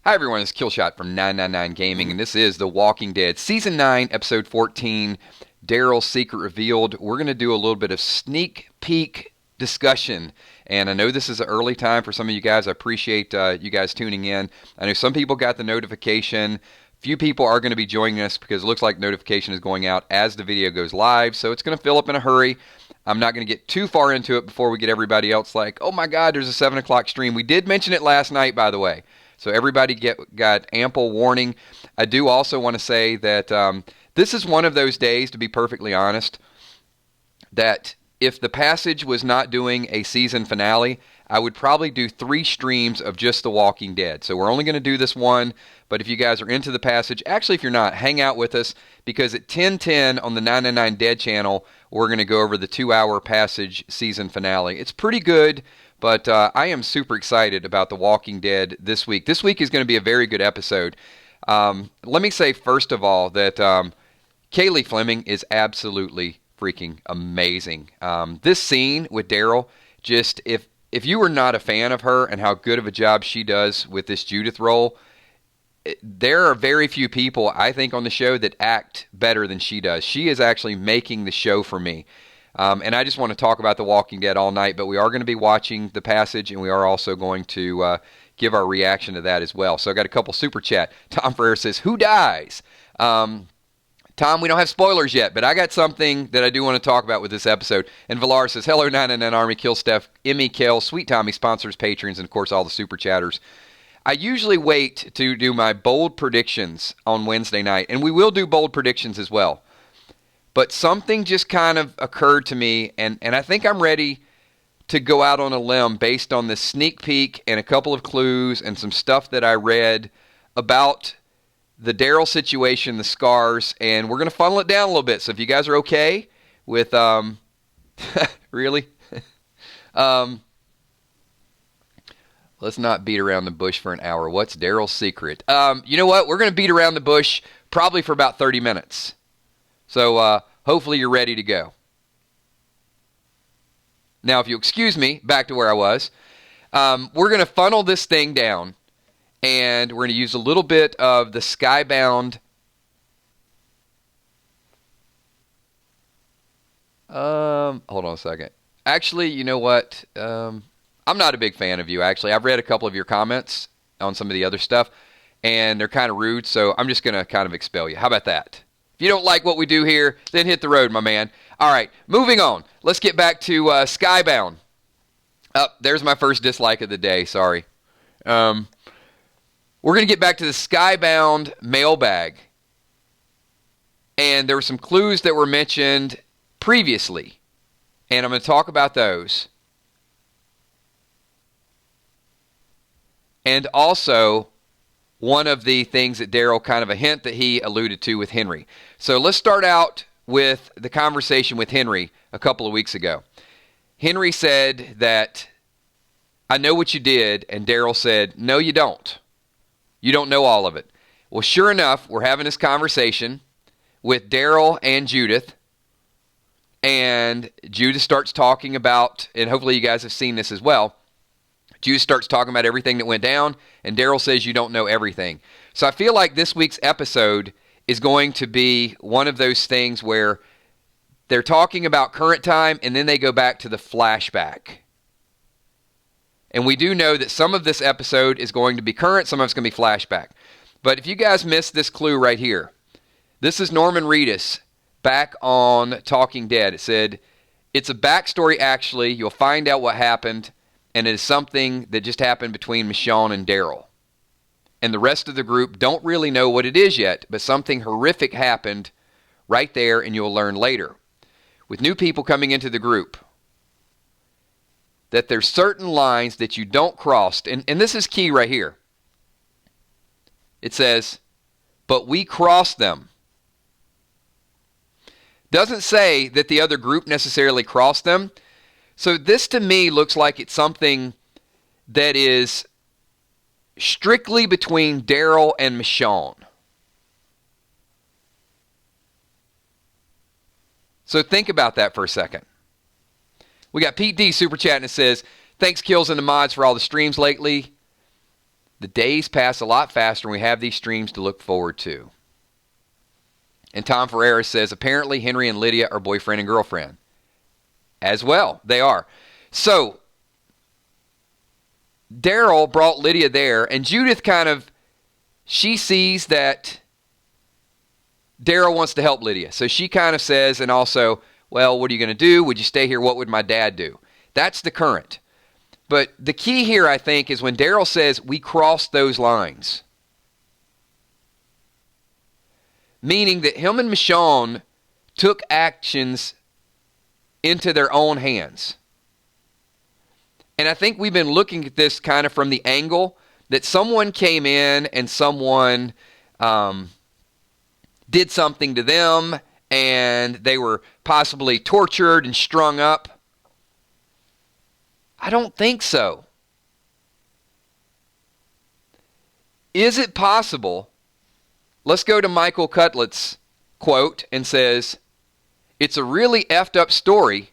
Hi everyone, it's Killshot from 999 Gaming, and this is The Walking Dead, Season 9, Episode 14, Daryls Secret Revealed. We're going to do a little bit of sneak peek discussion, and I know this is an early time for some of you guys. I appreciate you guys tuning in. I know some people got the notification. Few people are going to be joining us because it looks like notification is going out as the video goes live, so it's going to fill up in a hurry. I'm not going to get too far into it before we get everybody else like, oh my God, there's a 7 o'clock stream. We did mention it last night, by the way. So everybody got ample warning. I do also want to say that this is one of those days, to be perfectly honest, that if the Passage was not doing a season finale, I would probably do 3 streams of just The Walking Dead. So we're only going to do this one, but if you guys are into the Passage, actually if you're not, hang out with us, because at 10:10 on the 999 Dead channel, we're going to go over the 2-hour Passage season finale. It's pretty good. But I am super excited about The Walking Dead this week. This week is going to be a very good episode. Let me say, first of all, that Kaylee Fleming is absolutely freaking amazing. This scene with Daryl, just if you were not a fan of her and how good of a job she does with this Judith role, there are very few people, I think, on the show that act better than she does. She is actually making the show for me. And I just want to talk about The Walking Dead all night, but we are going to be watching The Passage, and we are also going to give our reaction to that as well. So I got a couple super chat. Tom Ferrer says, who dies? Tom, we don't have spoilers yet, but I got something that I do want to talk about with this episode. And Villar says, hello, 999 Army, Kill Steph, Emmy, Kel, Sweet Tommy, sponsors, patrons, and of course all the super chatters. I usually wait to do my bold predictions on Wednesday night, and we will do bold predictions as well. But something just kind of occurred to me, and I think I'm ready to go out on a limb based on this sneak peek and a couple of clues and some stuff that I read about the Daryl situation, the scars, and we're going to funnel it down a little bit. So if you guys are okay with, really? Let's not beat around the bush for an hour. What's Daryl's secret? You know what? We're going to beat around the bush probably for about 30 minutes. So hopefully you're ready to go. Now, if you excuse me, back to where I was. We're going to funnel this thing down, and we're going to use a little bit of the Skybound. Hold on a second. Actually, you know what? I'm not a big fan of you, actually. I've read a couple of your comments on some of the other stuff, and they're kind of rude, so I'm just going to kind of expel you. How about that? If you don't like what we do here, then hit the road, my man. All right, moving on. Let's get back to Skybound. There's my first dislike of the day. Sorry. We're going to get back to the Skybound mailbag. And there were some clues that were mentioned previously. And I'm going to talk about those. And also one of the things that Daryl, kind of a hint that he alluded to with Henry. So let's start out with the conversation with Henry a couple of weeks ago. Henry said that, I know what you did, and Daryl said, no, you don't. You don't know all of it. Well, sure enough, we're having this conversation with Daryl and Judith, and Judith starts talking about, and hopefully you guys have seen this as well, Judith starts talking about everything that went down, and Daryl says you don't know everything. So I feel like this week's episode is going to be one of those things where they're talking about current time, and then they go back to the flashback. And we do know that some of this episode is going to be current, some of it's going to be flashback. But if you guys missed this clue right here, this is Norman Reedus back on Talking Dead. It said, it's a backstory actually, you'll find out what happened, and it is something that just happened between Michonne and Daryl. And the rest of the group don't really know what it is yet, but something horrific happened right there, and you'll learn later. With new people coming into the group, that there's certain lines that you don't cross, and this is key right here. It says, but we crossed them. Doesn't say that the other group necessarily crossed them. So this to me looks like it's something that is strictly between Daryl and Michonne. So think about that for a second. We got Pete D super chatting and says, thanks Kills and the mods for all the streams lately. The days pass a lot faster and we have these streams to look forward to. And Tom Ferreira says, apparently Henry and Lydia are boyfriend and girlfriend. As well, they are. So, Daryl brought Lydia there, and Judith she sees that Daryl wants to help Lydia. So she kind of says, and also, well, what are you going to do? Would you stay here? What would my dad do? That's the current. But the key here, I think, is when Daryl says, we crossed those lines. Meaning that him and Michonne took actions into their own hands. And I think we've been looking at this kind of from the angle that someone came in and someone did something to them and they were possibly tortured and strung up. I don't think so. Is it possible? Let's go to Michael Cutlett's quote and says, it's a really effed up story.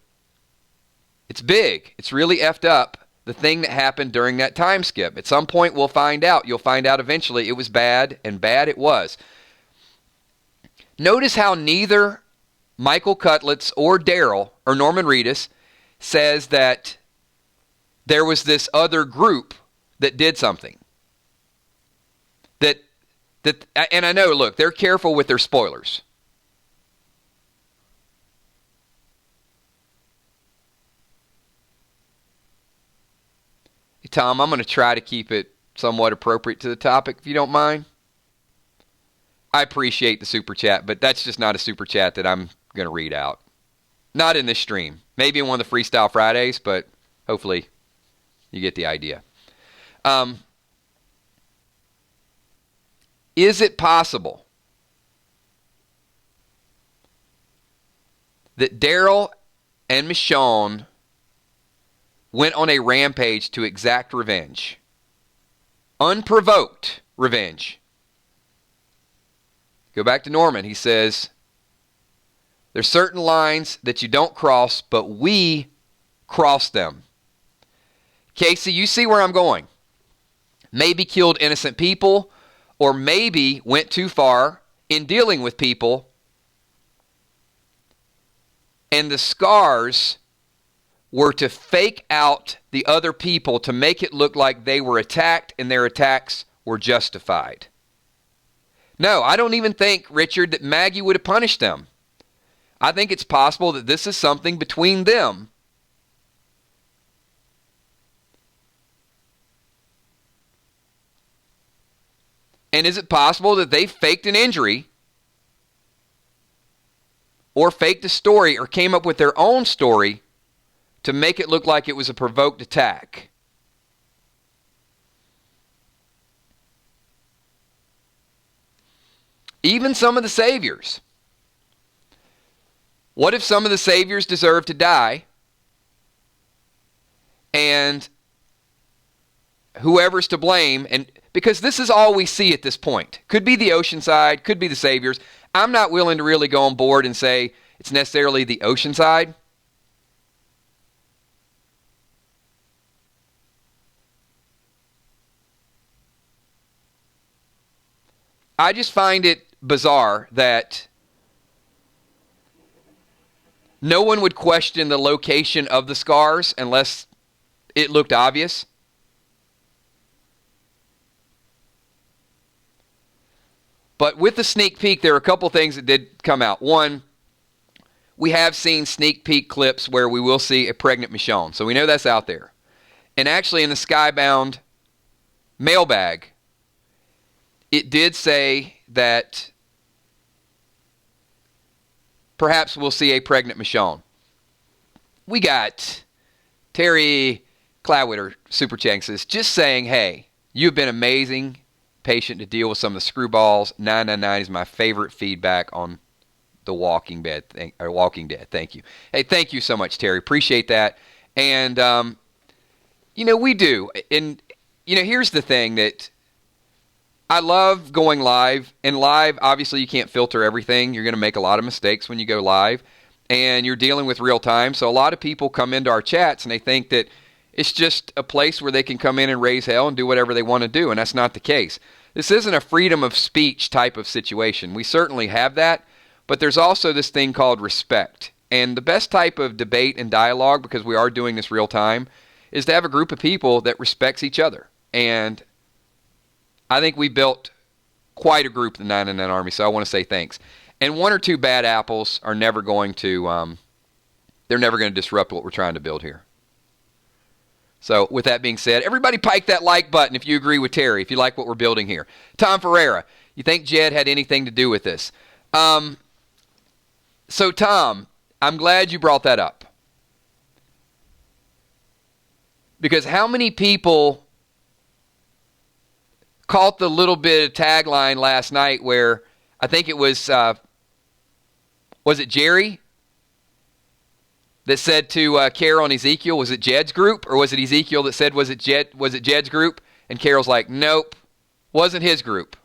It's big. It's really effed up. The thing that happened during that time skip. At some point we'll find out. You'll find out eventually it was bad, and bad it was. Notice how neither Michael Cutletts or Daryl or Norman Reedus says that there was this other group that did something. And I know, look, they're careful with their spoilers. Hey, Tom, I'm going to try to keep it somewhat appropriate to the topic, if you don't mind. I appreciate the super chat, but that's just not a super chat that I'm going to read out. Not in this stream. Maybe in one of the Freestyle Fridays, but hopefully you get the idea. Is it possible that Daryl and Michonne went on a rampage to exact revenge? Unprovoked revenge. Go back to Norman. He says, there's certain lines that you don't cross, but we cross them. Casey, you see where I'm going. Maybe killed innocent people, or maybe went too far in dealing with people, and the scars were to fake out the other people to make it look like they were attacked and their attacks were justified. No, I don't even think, Richard, that Maggie would have punished them. I think it's possible that this is something between them. And is it possible that they faked an injury or faked a story or came up with their own story to make it look like it was a provoked attack? Even some of the saviors. What if some of the saviors deserve to die and whoever's to blame, and because this is all we see at this point. Could be the Oceanside, could be the saviors. I'm not willing to really go on board and say it's necessarily the Oceanside. I just find it bizarre that no one would question the location of the scars unless it looked obvious. But with the sneak peek, there are a couple things that did come out. One, we have seen sneak peek clips where we will see a pregnant Michonne. So we know that's out there. And actually in the Skybound mailbag, it did say that perhaps we'll see a pregnant Michonne. We got Terry Cloudwitter, Super Chat, says, just saying, hey, you've been amazing, patient to deal with some of the screwballs. 999 is my favorite feedback on The Walking Dead. Thank you. Hey, thank you so much, Terry. Appreciate that. And, we do. And, here's the thing that I love going live. And live, obviously, you can't filter everything. You're going to make a lot of mistakes when you go live. And you're dealing with real time. So a lot of people come into our chats and they think that It's just a place where they can come in and raise hell and do whatever they want to do, and that's not the case. This isn't a freedom of speech type of situation. We certainly have that, but there's also this thing called respect. And the best type of debate and dialogue, because we are doing this real time, is to have a group of people that respects each other. And I think we built quite a group in the 999 Army, so I want to say thanks. And one or two bad apples are never going to, they're never going to disrupt what we're trying to build here. So with that being said, everybody pike that like button if you agree with Terry, if you like what we're building here. Tom Ferreira, you think Jed had anything to do with this? So Tom, I'm glad you brought that up. Because how many people caught the little bit of tagline last night where I think it was it Jerry that said to Carol and Ezekiel, was it Jed's group? Or was it Ezekiel that said, was it Jed's group? And Carol's like, nope, wasn't his group.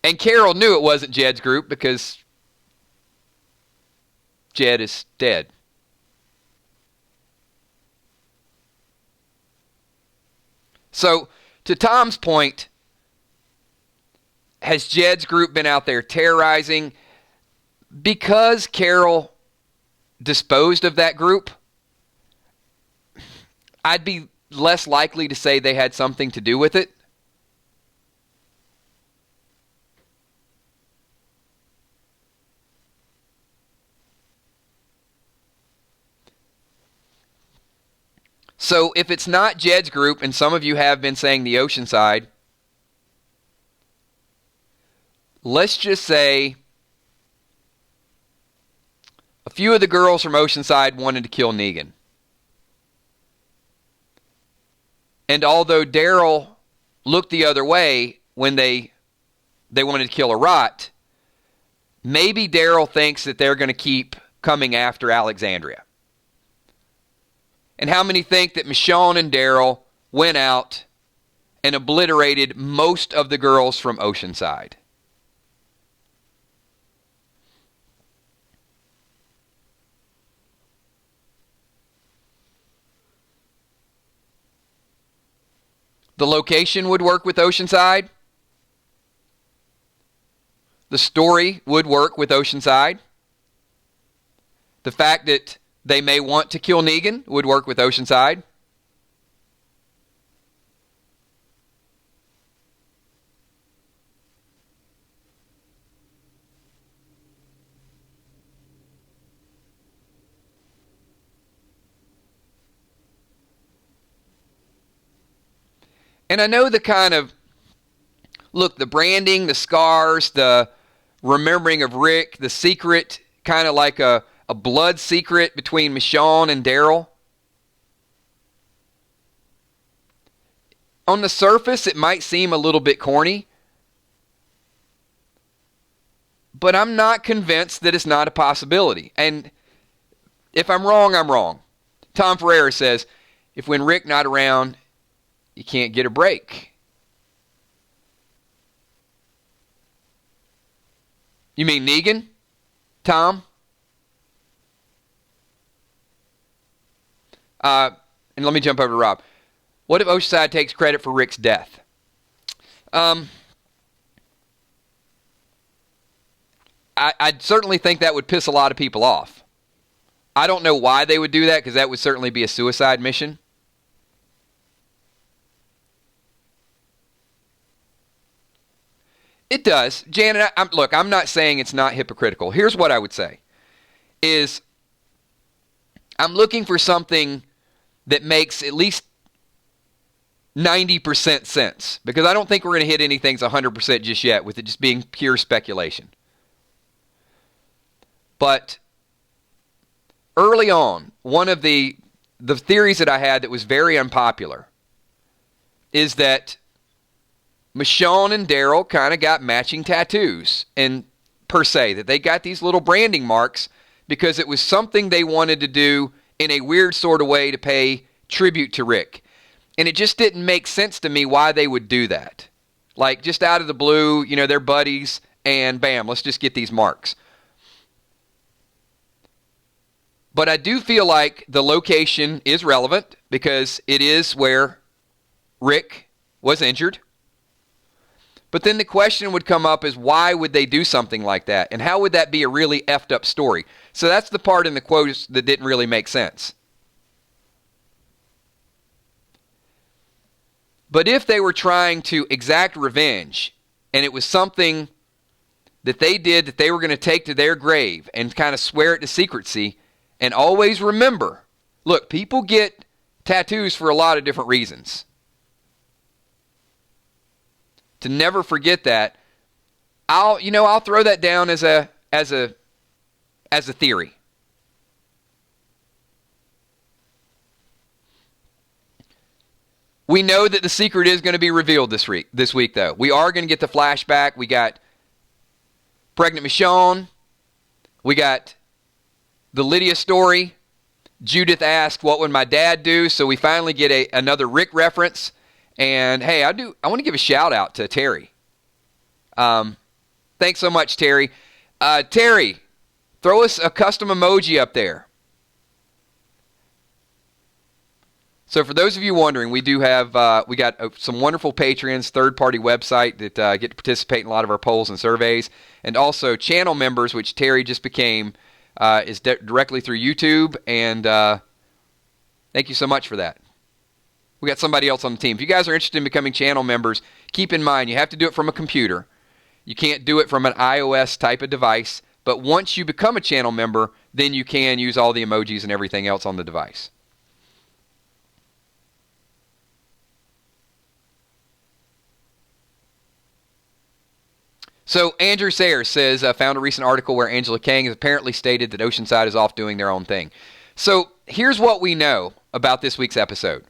And Carol knew it wasn't Jed's group because Jed is dead. So, to Tom's point, has Jed's group been out there terrorizing? Because Carol disposed of that group, I'd be less likely to say they had something to do with it. So if it's not Jed's group, and some of you have been saying the Oceanside, let's just say a few of the girls from Oceanside wanted to kill Negan. And although Daryl looked the other way when they wanted to kill a Rot, maybe Daryl thinks that they're going to keep coming after Alexandria. And how many think that Michonne and Daryl went out and obliterated most of the girls from Oceanside? The location would work with Oceanside. The story would work with Oceanside. The fact that they may want to kill Negan would work with Oceanside. And I know the kind of, look, the branding, the scars, the remembering of Rick, the secret, kind of like a blood secret between Michonne and Daryl. On the surface, it might seem a little bit corny, but I'm not convinced that it's not a possibility. And if I'm wrong, I'm wrong. Tom Ferreira says, if when Rick not around, you can't get a break. You mean Negan, Tom? And let me jump over to Rob. What if Oceanside takes credit for Rick's death? I certainly think that would piss a lot of people off. I don't know why they would do that, because that would certainly be a suicide mission. It does. Janet, look, I'm not saying it's not hypocritical. Here's what I would say. Is I'm looking for something that makes at least 90% sense. Because I don't think we're going to hit anything's 100% just yet, with it just being pure speculation. But early on, one of the theories that I had that was very unpopular is that Michonne and Daryl kind of got matching tattoos, and per se, that they got these little branding marks because it was something they wanted to do in a weird sort of way to pay tribute to Rick. And it just didn't make sense to me why they would do that. Like, just out of the blue, they're buddies, and bam, let's just get these marks. But I do feel like the location is relevant because it is where Rick was injured. But then the question would come up is why would they do something like that? And how would that be a really effed up story? So that's the part in the quotes that didn't really make sense. But if they were trying to exact revenge and it was something that they did that they were going to take to their grave and kind of swear it to secrecy, and always remember, look, people get tattoos for a lot of different reasons. To never forget that, I'll throw that down as a theory. We know that the secret is going to be revealed this week, though. We are going to get the flashback. We got pregnant Michonne. We got the Lydia story. Judith asked, what would my dad do? So we finally get another Rick reference. And hey, I want to give a shout out to Terry. Thanks so much, Terry. Terry, throw us a custom emoji up there. So for those of you wondering, we do have we got some wonderful Patreons, third-party website that get to participate in a lot of our polls and surveys, and also channel members, which Terry just became, is directly through YouTube. And thank you so much for that. We got somebody else on the team. If you guys are interested in becoming channel members, keep in mind you have to do it from a computer. You can't do it from an iOS type of device. But once you become a channel member, then you can use all the emojis and everything else on the device. So Andrew Sayers says, found a recent article where Angela Kang has apparently stated that Oceanside is off doing their own thing. So here's what we know about this week's episode.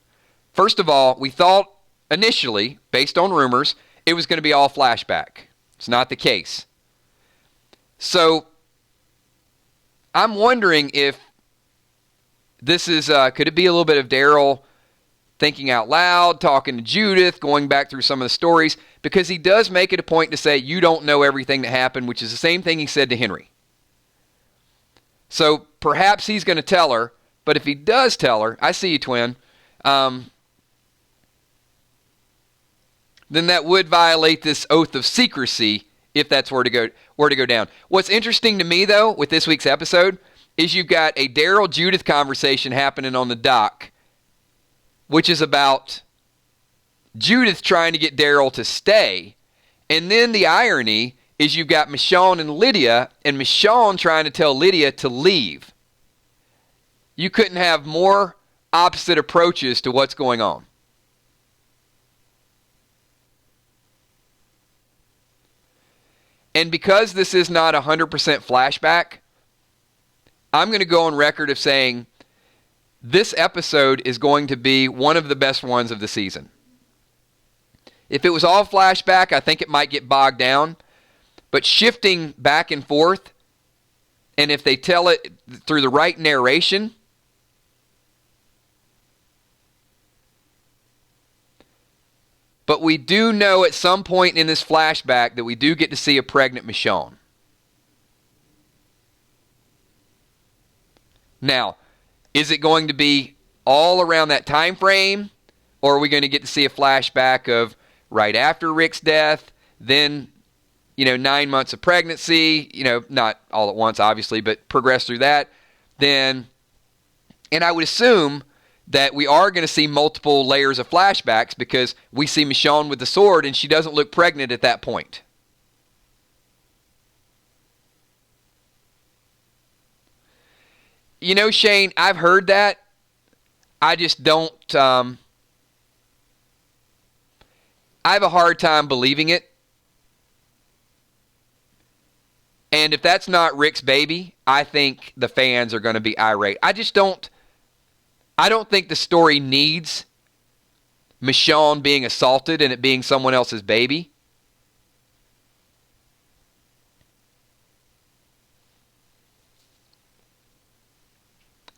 First of all, we thought initially, based on rumors, it was going to be all flashback. It's not the case. So I'm wondering if this is, could it be a little bit of Daryl thinking out loud, talking to Judith, going back through some of the stories, because he does make it a point to say, you don't know everything that happened, which is the same thing he said to Henry. So perhaps he's going to tell her, but if he does tell her, I see you, twin, then that would violate this oath of secrecy if that's where to go down. What's interesting to me, though, with this week's episode is you've got a Daryl-Judith conversation happening on the dock, which is about Judith trying to get Daryl to stay. And then the irony is you've got Michonne and Lydia, and Michonne trying to tell Lydia to leave. You couldn't have more opposite approaches to what's going on. And because this is not 100% flashback, I'm going to go on record of saying this episode is going to be one of the best ones of the season. If it was all flashback, I think it might get bogged down. But shifting back and forth, and if they tell it through the right narration, but we do know at some point in this flashback that we do get to see a pregnant Michonne. Now, is it going to be all around that time frame, or are we going to get to see a flashback of right after Rick's death, then 9 months of pregnancy, not all at once, obviously, but progress through that. Then, and I would assume that we are going to see multiple layers of flashbacks because we see Michonne with the sword and she doesn't look pregnant at that point. Shane, I've heard that. I just don't, I have a hard time believing it. And if that's not Rick's baby, I think the fans are going to be irate. I don't think the story needs Michonne being assaulted and it being someone else's baby.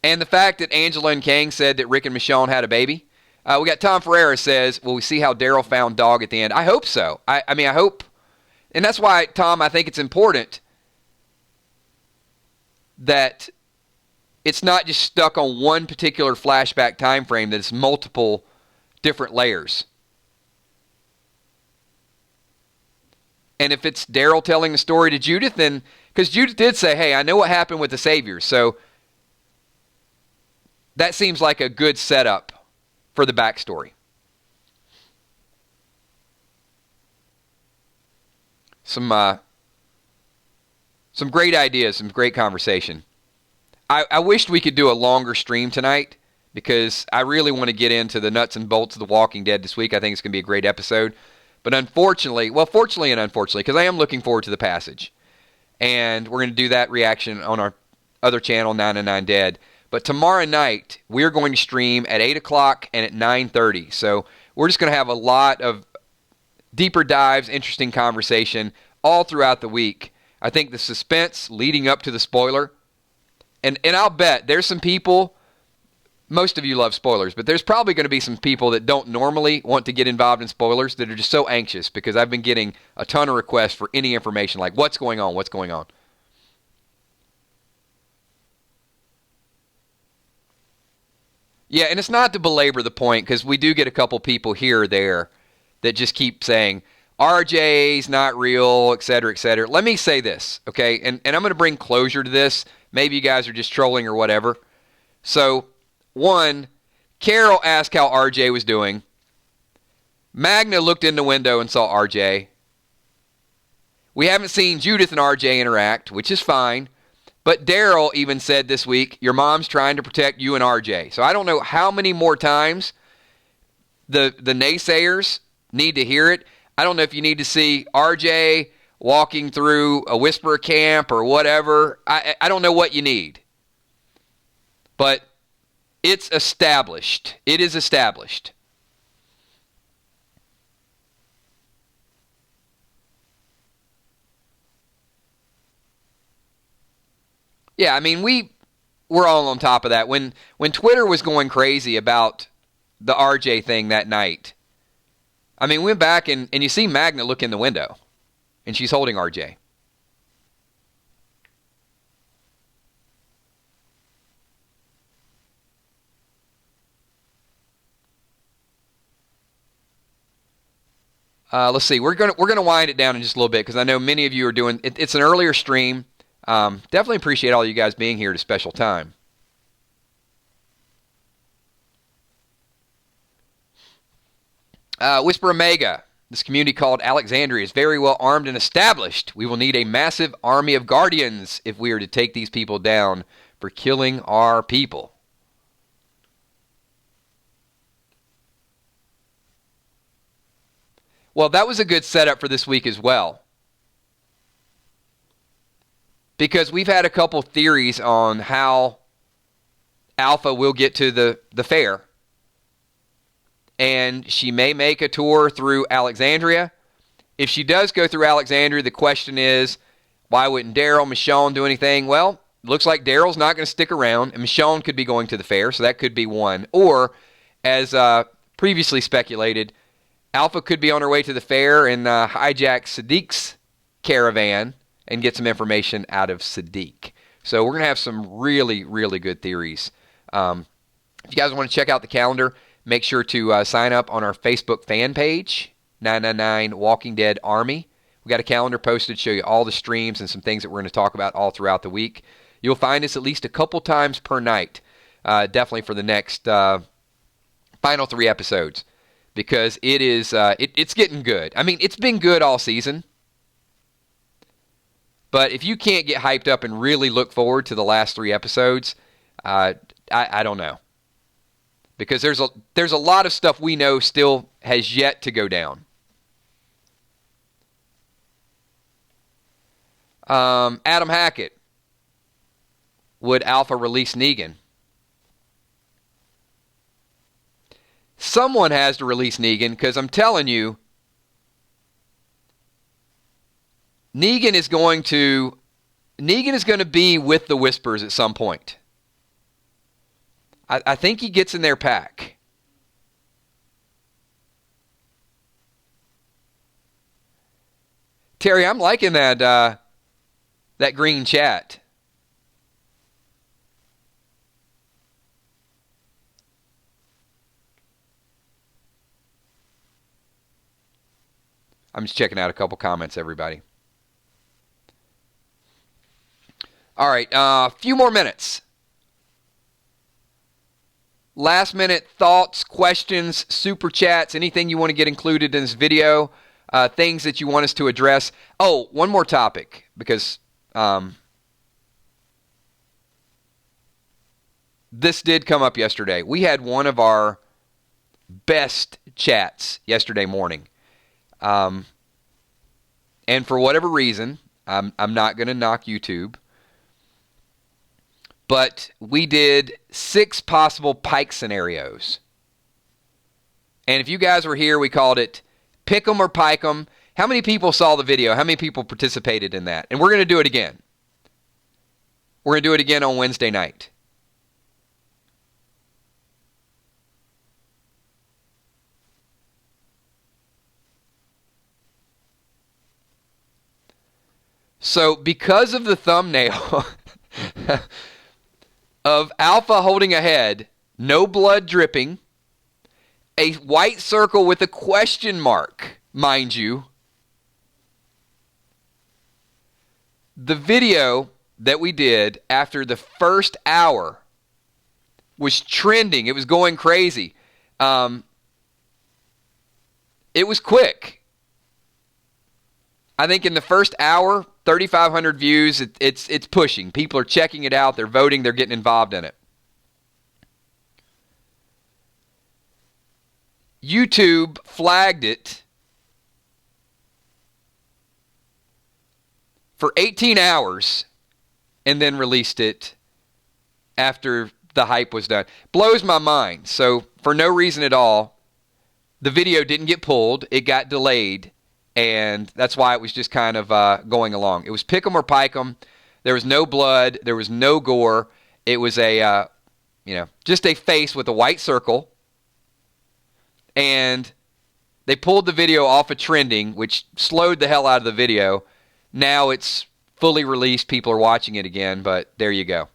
And the fact that Angela and Kang said that Rick and Michonne had a baby. We got Tom Ferreira says, will we see how Daryl found dog at the end? I hope so. I hope. And that's why, Tom, I think it's important that it's not just stuck on one particular flashback time frame, that it's multiple different layers. And if it's Daryl telling the story to Judith, then, because Judith did say, hey, I know what happened with the Saviors, so that seems like a good setup for the backstory. Some great ideas, some great conversation. I wished we could do a longer stream tonight, because I really want to get into the nuts and bolts of The Walking Dead this week. I think it's going to be a great episode. But fortunately and unfortunately, because I am looking forward to The Passage. And we're going to do that reaction on our other channel, 999 Dead. But tomorrow night, we're going to stream at 8 o'clock and at 9:30. So we're just going to have a lot of deeper dives, interesting conversation all throughout the week. I think the suspense leading up to the spoiler, and I'll bet there's some people, most of you love spoilers, but there's probably going to be some people that don't normally want to get involved in spoilers that are just so anxious, because I've been getting a ton of requests for any information, like what's going on. Yeah, and it's not to belabor the point, because we do get a couple people here or there that just keep saying, RJ's not real, et cetera, et cetera. Let me say this, okay? And I'm going to bring closure to this. Maybe you guys are just trolling or whatever. So, one, Carol asked how RJ was doing. Magna looked in the window and saw RJ. We haven't seen Judith and RJ interact, which is fine. But Daryl even said this week, your mom's trying to protect you and RJ. So I don't know how many more times the naysayers need to hear it. I don't know if you need to see RJ walking through a Whisperer camp or whatever. I don't know what you need. But it's established. It is established. Yeah, I mean, we're all on top of that. When Twitter was going crazy about the RJ thing that night, I mean, we went back and you see Magna look in the window, and she's holding RJ. Let's see. We're gonna wind it down in just a little bit, because I know many of you are doing. It's an earlier stream. Definitely appreciate all you guys being here at a special time. Whisper Omega. This community called Alexandria is very well armed and established. We will need a massive army of guardians if we are to take these people down for killing our people. Well, that was a good setup for this week as well, because we've had a couple theories on how Alpha will get to the fair. And she may make a tour through Alexandria. If she does go through Alexandria, the question is, why wouldn't Daryl, Michonne do anything? Well, looks like Daryl's not going to stick around, and Michonne could be going to the fair, so that could be one. Or, as previously speculated, Alpha could be on her way to the fair and hijack Sadiq's caravan and get some information out of Sadiq. So we're going to have some really, really good theories. If you guys want to check out the calendar, make sure to sign up on our Facebook fan page, 999 Walking Dead Army. We got a calendar posted to show you all the streams and some things that we're going to talk about all throughout the week. You'll find us at least a couple times per night, definitely for the next final 3 episodes, because it is it's getting good. I mean, it's been good all season, but if you can't get hyped up and really look forward to the last 3 episodes, I don't know. Because there's a lot of stuff we know still has yet to go down. Adam Hackett. Would Alpha release Negan? Someone has to release Negan, because I'm telling you, Negan is going to be with the Whispers at some point. I think he gets in their pack. Terry, I'm liking that green chat. I'm just checking out a couple comments, everybody. All right, a few more minutes. Last minute thoughts, questions, super chats, anything you want to get included in this video, things that you want us to address. Oh, one more topic, because this did come up yesterday. We had one of our best chats yesterday morning. And for whatever reason, I'm not going to knock YouTube, but we did 6 possible Pike scenarios. And if you guys were here, we called it Pick 'em or Pike 'em. How many people saw the video? How many people participated in that? And we're going to do it again. We're going to do it again on Wednesday night. So because of the thumbnail of Alpha holding a head, no blood dripping, a white circle with a question mark, mind you, the video that we did after the first hour was trending. It was going crazy. It was quick. I think in the first hour, 3,500 views, it's pushing. People are checking it out. They're voting. They're getting involved in it. YouTube flagged it for 18 hours and then released it after the hype was done. Blows my mind. So for no reason at all, the video didn't get pulled. It got delayed. And that's why it was just kind of going along. It was pick 'em or pike 'em. There was no blood. There was no gore. It was just a face with a white circle. And they pulled the video off of trending, which slowed the hell out of the video. Now it's fully released. People are watching it again, but there you go.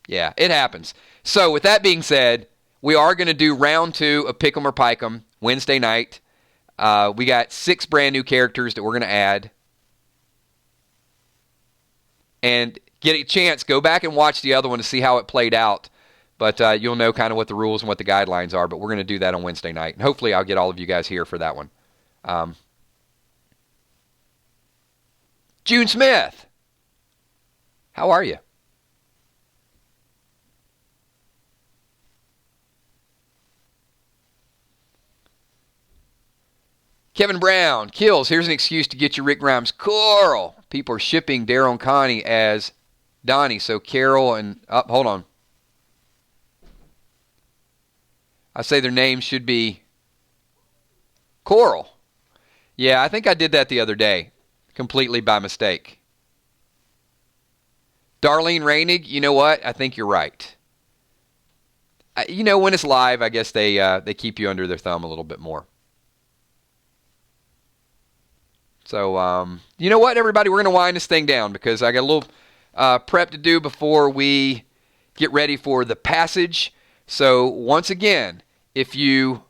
Yeah, it happens. So with that being said, we are going to do round 2 of Pick 'em or Pike 'em Wednesday night. We got 6 brand new characters that we're going to add. And get a chance, go back and watch the other one to see how it played out. But you'll know kind of what the rules and what the guidelines are. But we're going to do that on Wednesday night. And hopefully I'll get all of you guys here for that one. June Smith, how are you? Kevin Brown, kills. Here's an excuse to get your Rick Grimes. Coral. People are shipping Daryl and Connie as Donnie. So Carol and... hold on. I say their names should be Coral. Yeah, I think I did that the other day. Completely by mistake. Darlene Rainig, you know what? I think you're right. When it's live, I guess they keep you under their thumb a little bit more. So, you know what, everybody? We're going to wind this thing down because I got a little prep to do before we get ready for the passage. So, once again, if you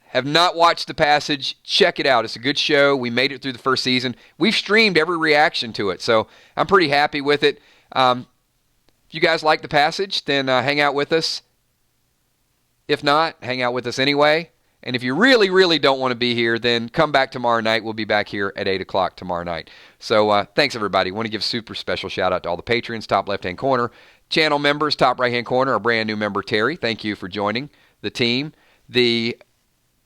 have not watched The Passage, check it out. It's a good show. We made it through the first season. We've streamed every reaction to it, so I'm pretty happy with it. If you guys like The Passage, then hang out with us. If not, hang out with us anyway. And if you really, really don't want to be here, then come back tomorrow night. We'll be back here at 8 o'clock tomorrow night. So thanks, everybody. Want to give a super special shout-out to all the patrons, top left-hand corner. Channel members, top right-hand corner. Our brand new member, Terry. Thank you for joining the team. The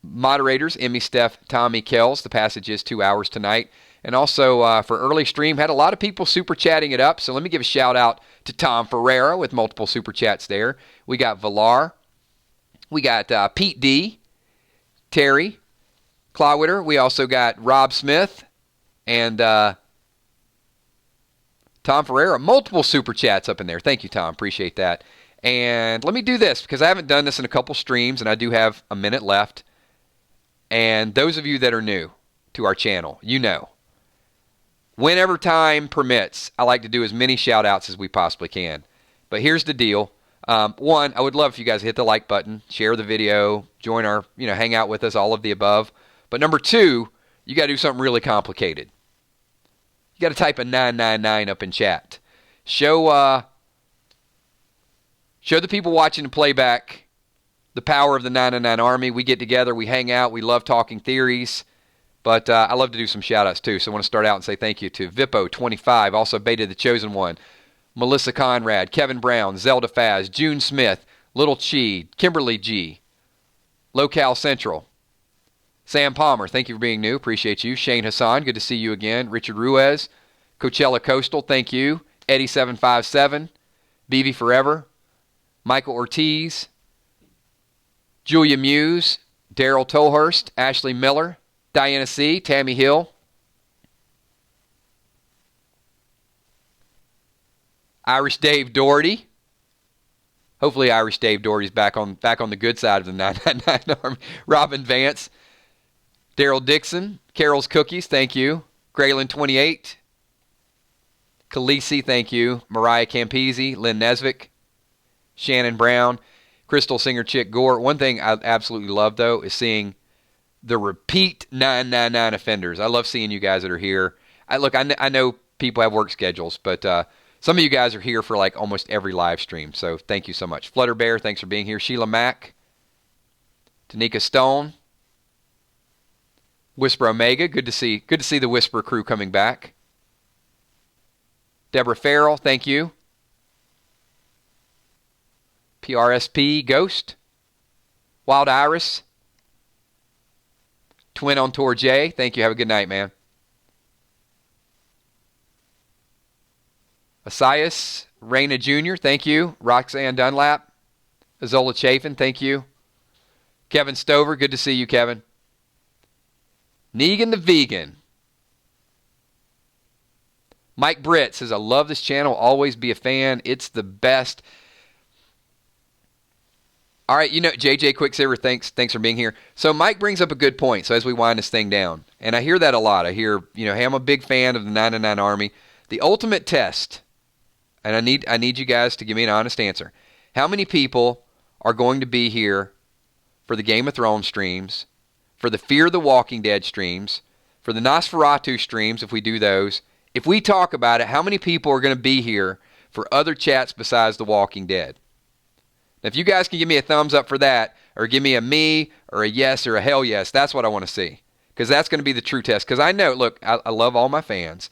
moderators, Emmy, Steph, Tommy, Kells. The Passage is 2 hours tonight. And also for early stream, had a lot of people super chatting it up. So let me give a shout-out to Tom Ferreira with multiple super chats there. We got Villar. We got Pete D. Terry, Clawitter. We also got Rob Smith and Tom Ferreira. Multiple super chats up in there. Thank you, Tom. Appreciate that. And let me do this because I haven't done this in a couple streams and I do have a minute left. And those of you that are new to our channel, whenever time permits, I like to do as many shout outs as we possibly can. But here's the deal. One, I would love if you guys hit the like button, share the video, join our, hang out with us, all of the above. But number two, you got to do something really complicated. You got to type a 999 up in chat. Show the people watching the playback the power of the 999 Army. We get together, we hang out, we love talking theories. But I love to do some shout-outs too. So I want to start out and say thank you to Vippo25, also Beta the Chosen One, Melissa Conrad, Kevin Brown, Zelda Faz, June Smith, Little Chi, Kimberly G, Local Central, Sam Palmer, thank you for being new. Appreciate you. Shane Hassan, good to see you again. Richard Ruiz, Coachella Coastal, thank you. Eddie757, BB Forever, Michael Ortiz, Julia Muse, Daryl Tolhurst, Ashley Miller, Diana C., Tammy Hill, Irish Dave Doherty. Hopefully Irish Dave Doherty's back on the good side of the 999 Army. Robin Vance, Daryl Dixon, Carol's Cookies, thank you. Graylin28, Khaleesi, thank you. Mariah Campese, Lynn Nesvik, Shannon Brown, Crystal Singer Chick Gore. One thing I absolutely love, though, is seeing the repeat 999 offenders. I love seeing you guys that are here. I know people have work schedules, but some of you guys are here for like almost every live stream. So thank you so much. Flutter Bear, thanks for being here. Sheila Mack, Tanika Stone, Whisper Omega, good to see the Whisper crew coming back. Deborah Farrell, thank you. PRSP Ghost, Wild Iris, Twin on Tour J, thank you. Have a good night, man. Asias Reyna Jr., thank you. Roxanne Dunlap, Azola Chafin, thank you. Kevin Stover, good to see you, Kevin. Negan the Vegan. Mike Britt says, I love this channel. Always be a fan. It's the best. All right, JJ Quicksilver, thanks for being here. So Mike brings up a good point, so as we wind this thing down, and I hear that a lot. I hear, hey, I'm a big fan of the 999 Army. The ultimate test, and I need you guys to give me an honest answer. How many people are going to be here for the Game of Thrones streams, for the Fear the Walking Dead streams, for the Nosferatu streams, if we do those? If we talk about it, how many people are going to be here for other chats besides The Walking Dead? Now, if you guys can give me a thumbs up for that, or give me a me, or a yes, or a hell yes, that's what I want to see. Because that's going to be the true test. Because I know, look, I love all my fans,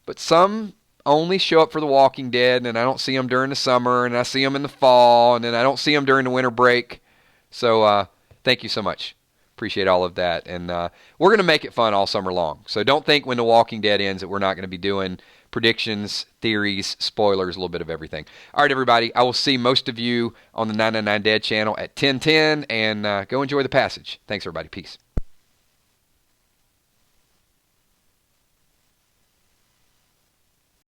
but some only show up for The Walking Dead, and I don't see them during the summer, and I see them in the fall, and then I don't see them during the winter break. So thank you so much. Appreciate all of that. And we're going to make it fun all summer long. So don't think when The Walking Dead ends that we're not going to be doing predictions, theories, spoilers, a little bit of everything. All right, everybody. I will see most of you on the 999 Dead channel at 10:10, and go enjoy the passage. Thanks, everybody. Peace.